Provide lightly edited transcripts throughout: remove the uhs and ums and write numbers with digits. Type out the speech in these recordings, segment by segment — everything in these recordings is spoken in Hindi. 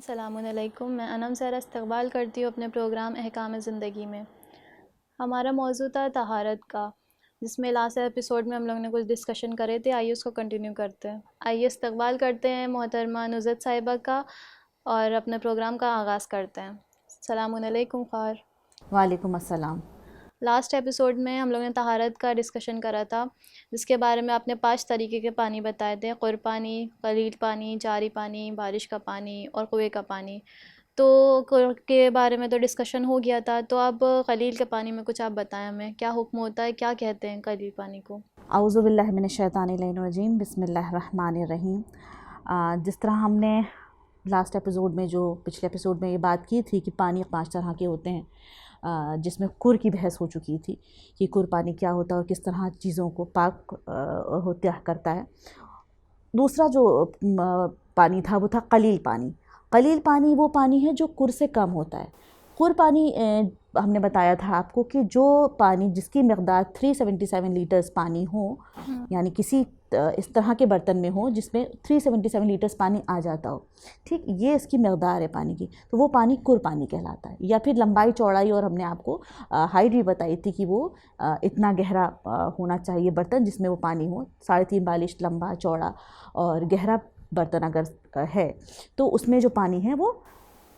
अस्सलामुअलैकुम। मैं अनम सहरा इस्तक़बाल करती हूँ अपने प्रोग्राम अहकाम ज़िंदगी में। हमारा मौजू था तहारत का, जिसमें लास्ट एपिसोड में हम लोग ने कुछ डिस्कशन करे थे। आइए उसको कंटिन्यू करते हैं। आइए इस्तक़बाल करते हैं मोहतरमा नुज़रत साहिबा का और अपने प्रोग्राम का आगाज़ करते हैं। अस्सलामुअलैकुम ख़ार। वालेकुम अस्सलाम। लास्ट एपिसोड में हम लोग ने तहारत का डिस्कशन करा था, जिसके बारे में आपने 5 तरीके के पानी बताए थे: क़ुर पानी, क़लील पानी, जारी पानी, बारिश का पानी और कुएँ का पानी। तो क़ुर के बारे में तो डिस्कशन हो गया था, तो अब क़लील के पानी में कुछ आप बताएं हमें, क्या हुक्म होता है, क्या कहते हैं क़लील पानी को? औज़ु बिल्लाहि मिनश शैतानिर रजीम, बिस्मिल्लाहिर रहमानिर रहीम। जिस तरह हमने लास्ट एपिसोड में, जो पिछले एपिसोड में ये बात की थी कि पानी 5 तरह के होते हैं, जिसमें कुर की बहस हो चुकी थी कि कुर पानी क्या होता है और किस तरह चीज़ों को पाक होता करता है। दूसरा जो पानी था वो था क़लील पानी। क़लील पानी वो पानी है जो कुर से कम होता है। कुर पानी हमने बताया था आपको कि जो पानी जिसकी मकदार 377 लीटर्स पानी हो, यानी किसी इस तरह के बर्तन में हो जिसमें 377 लीटर्स पानी आ जाता हो, ठीक, ये इसकी मकदार है पानी की, तो वो पानी कुर पानी कहलाता है। या फिर लंबाई चौड़ाई, और हमने आपको हाइट भी बताई थी कि वो इतना गहरा होना चाहिए बर्तन जिसमें वो पानी हो, 3.5 बालिश लंबा चौड़ा और गहरा बर्तन अगर है तो उसमें जो पानी है वो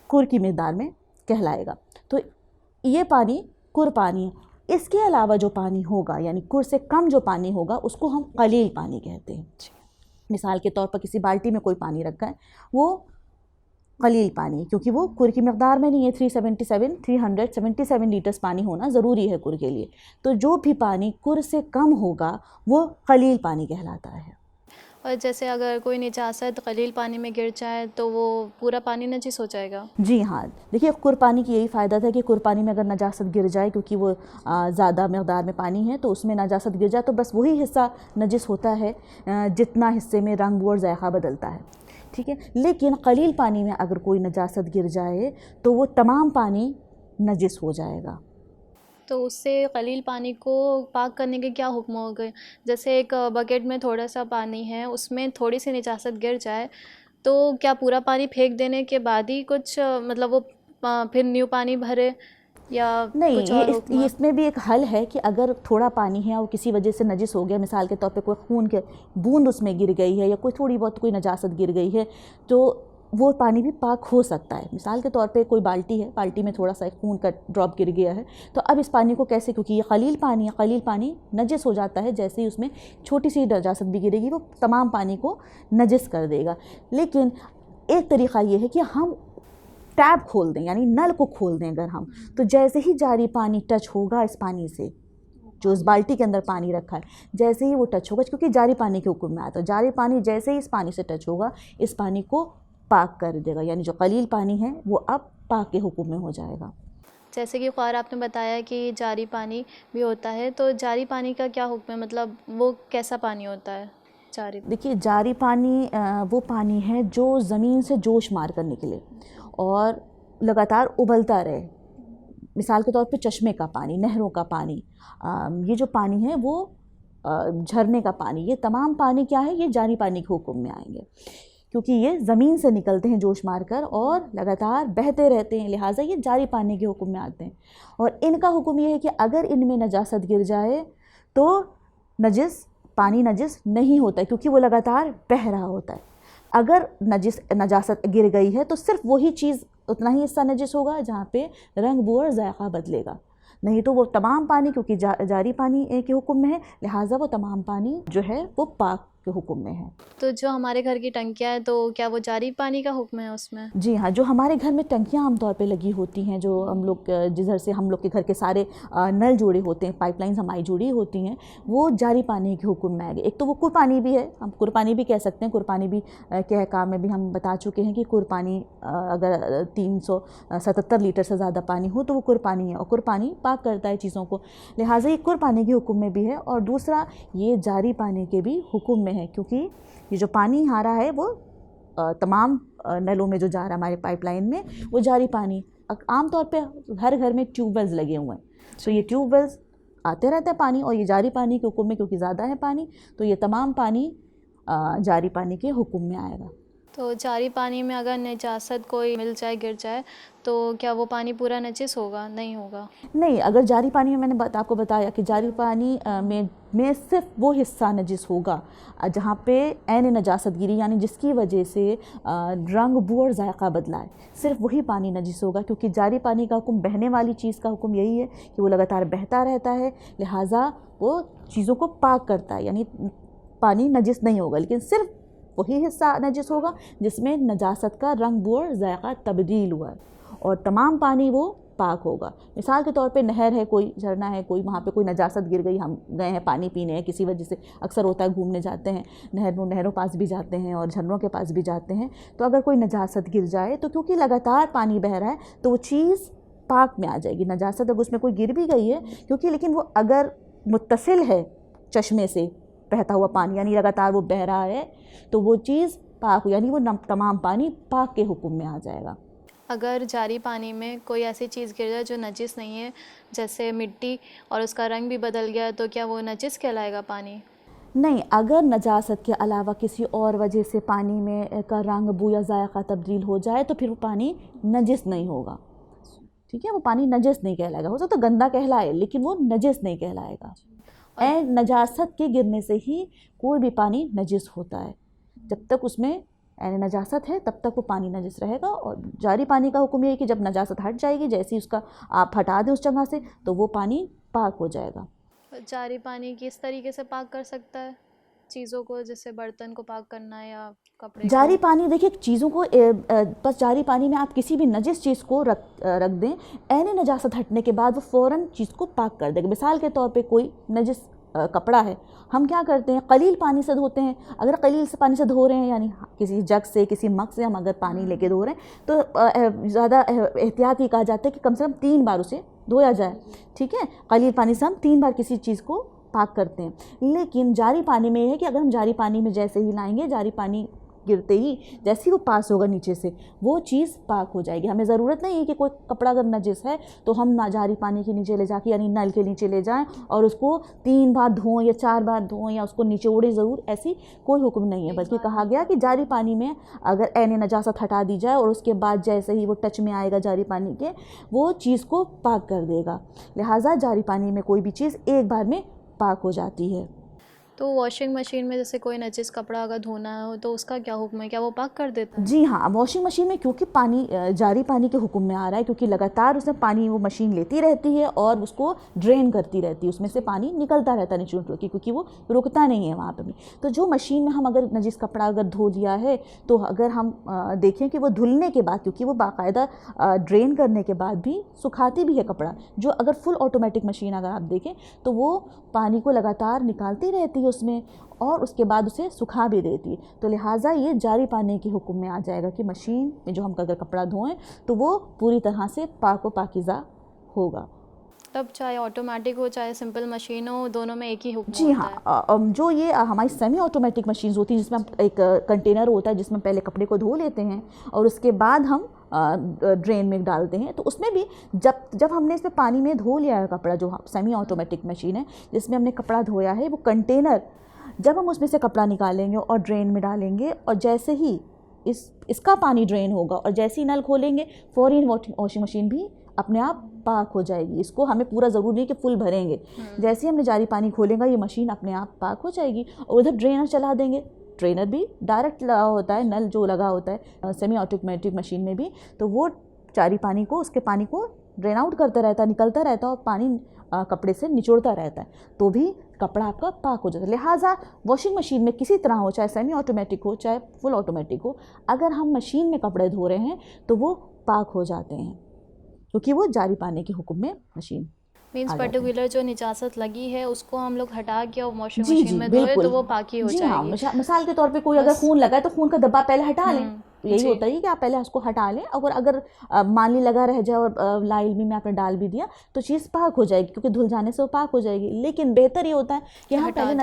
कुर की मकदार में कहलाएगा। तो ये पानी कुर पानी है। इसके अलावा जो पानी होगा, यानी कुर से कम जो पानी होगा, उसको हम क़लील पानी कहते हैं। मिसाल के तौर पर किसी बाल्टी में कोई पानी रखा है, वो क़लील पानी, क्योंकि वो कुर की मकदार में नहीं है। 377 लीटर्स पानी होना ज़रूरी है कुर के लिए। तो जो भी पानी कुर से कम होगा वो क़लील पानी कहलाता है। और जैसे अगर कोई निजासत क़लील पानी में गिर जाए तो वो पूरा पानी नजिस हो जाएगा? जी हाँ, देखिए कुर पानी की यही फ़ायदा था कि कुर पानी में अगर नजासत गिर जाए, क्योंकि वो ज़्यादा मकदार में पानी है, तो उसमें नजासत गिर जाए तो बस वही हिस्सा नजिस होता है जितना हिस्से में रंग बू और ज़ायक़ा बदलता है, ठीक है। लेकिन क़लील पानी में अगर कोई नजासत गिर जाए तो वो तमाम पानी नजिस हो जाएगा। तो उससे क़लील पानी को पाक करने के क्या हुक्म हो गए? जैसे एक बकेट में थोड़ा सा पानी है, उसमें थोड़ी सी निजासत गिर जाए, तो क्या पूरा पानी फेंक देने के बाद ही कुछ मतलब वो फिर न्यू पानी भरे, या नहीं, कुछ और ये हुक्म? इसमें भी एक हल है कि अगर थोड़ा पानी है और किसी वजह से नजिस हो गया, मिसाल के तौर पे कोई खून के बूंद उसमें गिर गई है या कोई थोड़ी बहुत कोई नजासत गिर गई है, तो वो पानी भी पाक हो सकता है। मिसाल के तौर पे कोई बाल्टी है, बाल्टी में थोड़ा सा खून का ड्रॉप गिर गया है, तो अब इस पानी को कैसे, क्योंकि ये क़लील पानी है, क़लील पानी नजिस हो जाता है, जैसे ही उसमें छोटी सी नजासत भी गिरेगी वो तमाम पानी को नजिस कर देगा। लेकिन एक तरीक़ा ये है कि हम टैप खोल दें, यानी नल को खोल दें अगर हम, तो जैसे ही जारी पानी टच होगा इस पानी से, जो इस बाल्टी के अंदर पानी रखा है, जैसे ही वो टच होगा, क्योंकि जारी पानी के हुक्म में आता है, जारी पानी जैसे ही इस पानी से टच होगा इस पानी को पाक कर देगा, यानी जो क़लील पानी है वो अब पाक के हुक्म में हो जाएगा। जैसे कि ख़ैर आपने बताया कि जारी पानी भी होता है, तो जारी पानी का क्या हुक्म है, मतलब वो कैसा पानी होता है जारी? देखिए, जारी पानी वो पानी है जो ज़मीन से जोश मार कर निकले और लगातार उबलता रहे। मिसाल के तौर पे चश्मे का पानी, नहरों का पानी, ये जो पानी है वो झरने का पानी, ये तमाम पानी क्या है, ये जारी पानी के हुक्म में आएंगे, क्योंकि ये ज़मीन से निकलते हैं जोश मारकर और लगातार बहते रहते हैं, लिहाजा ये जारी पानी के हुक्म में आते हैं। और इनका हुक्म ये है कि अगर इनमें नजासत गिर जाए तो पानी नजिस नहीं होता है, क्योंकि वो लगातार बह रहा होता है। अगर नजासत गिर गई है तो सिर्फ वही चीज़, उतना ही हिस्सा नजिस होगा जहाँ पे रंग बू और ज़ायक़ा बदलेगा, नहीं तो वो तमाम पानी, क्योंकि जारी पानी के हुक्म में है, लिहाजा वो तमाम पानी जो है वो पाक के हुक्म में है। तो जो हमारे घर की टंकियाँ हैं, तो क्या वो जारी पानी का हुक्म है उसमें? जी हाँ, जो हमारे घर में टंकियाँ आमतौर पे लगी होती हैं, जो हम लोग जिधर से हम लोग के घर के सारे नल जुड़े होते हैं, पाइपलाइंस हमारी जुड़ी होती हैं, वो जारी पानी के हुक्म में आएगी। एक तो वो कुर पानी भी है, हम कुर पानी भी कह सकते हैं। कुर पानी भी के अहकाम में भी हम बता चुके हैं कि कुर पानी अगर 377 लीटर से ज़्यादा पानी हो तो वो कुर पानी है, और कुर पानी पाक करता है चीज़ों को, लिहाजा ये कुर पानी के हुक्म में भी है। और दूसरा, ये जारी पानी के भी हुक्म में है, क्योंकि ये जो पानी आ रहा है वो तमाम नलों में जो जा रहा है हमारे पाइपलाइन में, वो जारी पानी, आमतौर पे हर घर में ट्यूबवेल्स लगे हुए हैं, तो ये ट्यूबवेल्स आते रहता है पानी, और ये जारी पानी के हुक्म में, क्योंकि ज़्यादा है पानी, तो ये तमाम पानी जारी पानी के हुक्म में आएगा। तो जारी पानी में अगर नजासत कोई मिल जाए, गिर जाए, तो क्या वो पानी पूरा नजिस होगा? नहीं होगा। नहीं, अगर जारी पानी में मैंने आपको बताया कि जारी पानी में सिर्फ वो हिस्सा नजिस होगा जहाँ पे ऐन नजासत गिरी, यानी जिसकी वजह से रंग, बू और जायका बदला है, सिर्फ वही पानी नजिस होगा। क्योंकि जारी पानी का हुक्म, बहने वाली चीज़ का हुक्म यही है कि वो लगातार बहता रहता है, लिहाजा वो चीज़ों को पाक करता है, यानी पानी नजिस नहीं होगा। लेकिन सिर्फ वही हिस्सा नजिस होगा जिसमें नजासत का रंग, बू और जायका तब्दील हुआ है, और तमाम पानी वो पाक होगा। मिसाल के तौर पे नहर है, कोई झरना है, कोई वहाँ पे कोई नजासत गिर गई, हम गए हैं पानी पीने हैं किसी वजह से, अक्सर होता है घूमने जाते हैं, नहरों पास भी जाते हैं और झरनों के पास भी जाते हैं, तो अगर कोई नजासत गिर जाए तो क्योंकि लगातार पानी बह रहा है तो वो चीज़ पाक में आ जाएगी। नजासत अगर उसमें कोई गिर भी गई है, क्योंकि लेकिन वो अगर मुत्तसिल है चश्मे से बहता हुआ पानी, यानी लगातार वो बह रहा है, तो वो चीज़ पाक, यानी वो तमाम पानी पाक के हुक्म में आ जाएगा। अगर जारी पानी में कोई ऐसी चीज़ गिर जाए जो नजिस नहीं है, जैसे मिट्टी, और उसका रंग भी बदल गया, तो क्या वो नजिस कहलाएगा पानी? नहीं, अगर नजासत के अलावा किसी और वजह से पानी में का रंग, बू या जायका तब्दील हो जाए तो फिर वो पानी नजिस नहीं होगा। ठीक है, वो पानी नजिस नहीं कहलाएगा। हो सकता तो गंदा कहलाए, लेकिन वो नजिस नहीं कहलाएगा। नजासत के गिरने से ही कोई भी पानी नजिस होता है, जब तक उसमें नजासत है तब तक वो पानी नजिस रहेगा। और जारी पानी का हुक्म ये है कि जब नजासत हट जाएगी, जैसे ही उसका आप हटा दें उस जगह से, तो वो पानी पाक हो जाएगा। जारी पानी किस तरीके से पाक कर सकता है चीज़ों को, जैसे बर्तन को पाक करना या कपड़े जारी को? पानी देखिए चीज़ों को बस जारी पानी में आप किसी भी नजिस चीज़ को रख दें, ऐन नजासत हटने के बाद वो फ़ौरन चीज़ को पाक कर देगा। मिसाल के तौर पे कोई नजिस कपड़ा है, हम क्या करते हैं, कलील पानी से धोते हैं। अगर कलील से पानी से धो रहे हैं, यानी किसी जग से, किसी मग से हम अगर पानी लेके धो रहे हैं, तो ज़्यादा एहतियात ही कहा जाता है कि कम से कम 3 बार उसे धोया जाए। ठीक है, कलील पानी से हम 3 बार किसी चीज़ को पाक करते हैं। लेकिन जारी पानी में यह है कि अगर हम जारी पानी में जैसे ही लाएंगे, जारी पानी गिरते ही जैसे ही वो पास होगा नीचे से, वो चीज़ पाक हो जाएगी। हमें ज़रूरत नहीं है कि कोई कपड़ा अगर नजिस है तो हम ना जारी पानी के नीचे ले जाके, यानी नल के नीचे ले जाएं और उसको 3 बार धोएं या 4 बार धोएं या उसको निचोड़ें ज़रूर, ऐसी कोई हुक्म नहीं है। बल्कि कहा गया कि जारी पानी में अगर ऐन नजासत हटा दी जाए और उसके बाद जैसे ही वो टच में आएगा जारी पानी के, वो चीज़ को पाक कर देगा। लिहाजा जारी पानी में कोई भी चीज़ एक बार में पाक हो जाती है। तो वॉशिंग मशीन में जैसे कोई नजिस कपड़ा अगर धोना हो तो उसका क्या हुक्म है? क्या वो पाक कर देता है? जी हाँ, वॉशिंग मशीन में क्योंकि पानी जारी पानी के हुक्म में आ रहा है, क्योंकि लगातार उसमें पानी वो मशीन लेती रहती है और उसको ड्रेन करती रहती है, उसमें से पानी निकलता रहता है नीचे की, क्योंकि वो रुकता नहीं है वहाँ पर भी। तो जो मशीन में हम अगर नजिस कपड़ा अगर धो लिया है, तो अगर हम देखें कि वो धुलने के बाद, क्योंकि वो बाकायदा ड्रेन करने के बाद भी सुखाती भी है कपड़ा, जो अगर फुल ऑटोमेटिक मशीन अगर आप देखें तो वो पानी को लगातार निकालती रहती है उसमें और उसके बाद उसे सुखा भी देती है। तो लिहाजा ये जारी पानी के हुक्म में आ जाएगा कि मशीन में जो हम अगर कपड़ा धोएं तो वो पूरी तरह से पाक व पाकीज़ा होगा। तब चाहे ऑटोमेटिक हो चाहे सिंपल मशीन हो, दोनों में एक ही हुक्म जी होता है। हाँ, जो ये हमारी सेमी ऑटोमेटिक मशीन्स होती हैं, जिसमें हम एक कंटेनर होता है जिसमें पहले कपड़े को धो लेते हैं और उसके बाद हम ड्रेन में डालते हैं, तो उसमें भी जब हमने इसमें पानी में धो लिया है कपड़ा, जो सेमी ऑटोमेटिक मशीन है जिसमें हमने कपड़ा धोया है, वो कंटेनर जब हम उसमें से कपड़ा निकालेंगे और ड्रेन में डालेंगे, और जैसे ही इसका पानी ड्रेन होगा और जैसे ही नल खोलेंगे, फ़ौरन वॉशिंग मशीन भी अपने आप पाक हो जाएगी। इसको हमें पूरा ज़रूरी नहीं कि फुल भरेंगे, जैसे ही हमने जारी पानी खोलेंगे ये मशीन अपने आप पाक हो जाएगी। और उधर ड्रेनर चला देंगे, ड्रेनर भी डायरेक्ट लगा होता है, नल जो लगा होता है सेमी ऑटोमेटिक मशीन में भी, तो वो जारी पानी को, उसके पानी को ड्रेन आउट करता रहता है, निकलता रहता है और पानी कपड़े से निचोड़ता रहता है, तो भी कपड़ा आपका पाक हो जाता है। लिहाजा वॉशिंग मशीन में किसी तरह हो, चाहे सेमी ऑटोमेटिक हो चाहे फुल ऑटोमेटिक हो, अगर हम मशीन में कपड़े धो रहे हैं तो वो पाक हो जाते हैं, क्योंकि वो जारी पानी के हुक्म में मशीन मीन्स पर्टिकुलर जो निजासत लगी है उसको हम लोग हटा के और वॉशिंग जी मशीन में धोए तो वो पाकी हो जी जाएगी। हाँ, मिसाल के तौर पे कोई अगर खून लगा है तो खून का धब्बा पहले हटा लें, यही जी। होता है कि आप पहले उसको हटा लें। अगर माली लगा रह जाए और लाइल में आपने डाल भी दिया तो चीज़ पाक हो जाएगी, क्योंकि धुल जाने से वो पाक हो जाएगी। लेकिन बेहतर ये होता है कि हम पहले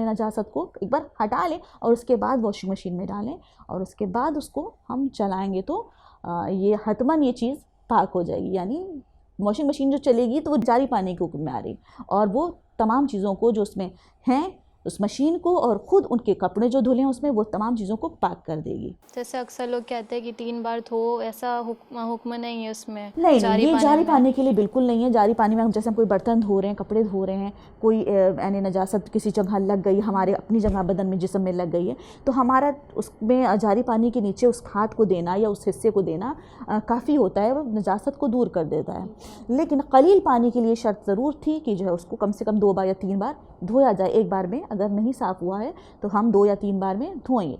नजासत को एक बार हटा लें और उसके बाद वॉशिंग मशीन में डालें और उसके बाद उसको हम चलाएँगे तो ये हतमन ये चीज़ पाक हो जाएगी। यानी वॉशिंग मशीन जो चलेगी तो वो जारी पानी के हुक्म में आ रही और वो तमाम चीज़ों को जो उसमें हैं उस मशीन को और ख़ुद उनके कपड़े जो धुले हैं उसमें वो तमाम चीज़ों को पाक कर देगी। जैसे अक्सर लोग कहते हैं कि 3 बार धो, ऐसा हुक्म नहीं है उसमें नहीं, जारी ये पानी जारी में। पानी के लिए बिल्कुल नहीं है। जारी पानी में हम जैसे हम कोई बर्तन धो रहे हैं, कपड़े धो रहे हैं, कोई यानी नजासत किसी जगह लग गई, हमारे अपनी जगह बदन में जिस्म में लग गई है, तो हमारा उसमें जारी पानी के नीचे उस हाथ को देना या उस हिस्से को देना काफ़ी होता है, वो नजासत को दूर कर देता है। लेकिन कलील पानी के लिए शर्त ज़रूर थी कि जो है उसको कम से कम 2 बार या 3 बार धोया जाए। एक बार में अगर नहीं साफ़ हुआ है तो हम 2 या 3 बार में धोएं,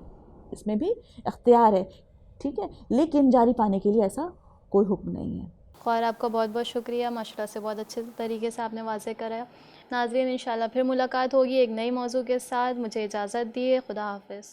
इसमें भी इख्तियार है, ठीक है। लेकिन जारी पानी के लिए ऐसा कोई हुक्म नहीं है। और आपका बहुत बहुत शुक्रिया, माशाल्लाह से बहुत अच्छे तरीके से आपने वाज़ेह कराया। नाज़रीन, इंशाल्लाह फिर मुलाकात होगी एक नई मौजू के साथ। मुझे इजाज़त दिए, खुदा हाफ़िज़।